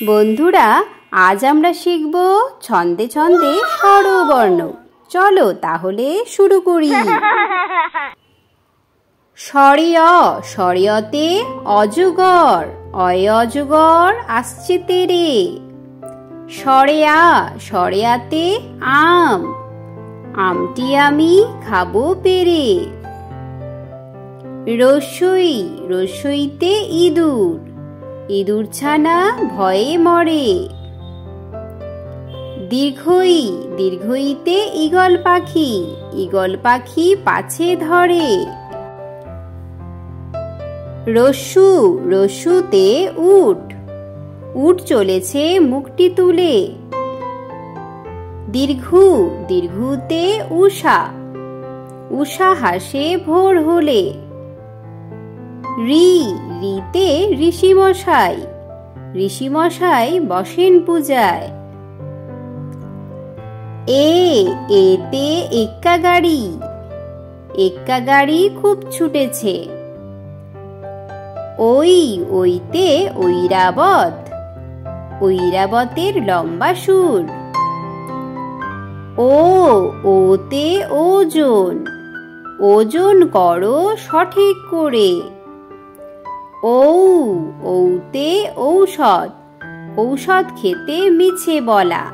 বন্ধুরা, আজ আমরা শিখব ছন্দে ছন্দে স্বরবর্ণ। চলো তাহলে শুরু করি। সরিয়, সরিয়তে অজগর, অয় অজগর আসছে তেরে। সরেয়া, সরেয়াতে আম, আমটি আমি খাবো পেরে। রসই, রসইতে ইঁদুর, ইঁদুর ছানা ভয়ে মরে। দীর্ঘই, দীর্ঘইতে ঈগল পাখি, ঈগল পাখি পাছে ধরে। রস্যু, রস্যুতে উট, উট চলেছে মুখটি তুলে। দীর্ঘু, দীর্ঘুতে উষা, উষা হাসে ভোর হলে। রি, রিতে ঋষিমশাই, ঋষিমশাই বসেন পূজায়। এ, এতে এক্কা গাড়ি, এক্কা গাড়ি খুব ছুটেছে। ওই, ওইতে ঐরাবত, ঐরাবতের লম্বা সুর। ও, ওতে ওজন, ওজন করো সঠিক করে। ঔ, ঔতে ঔষধ, ঔষধ খেতে মিছে বলা।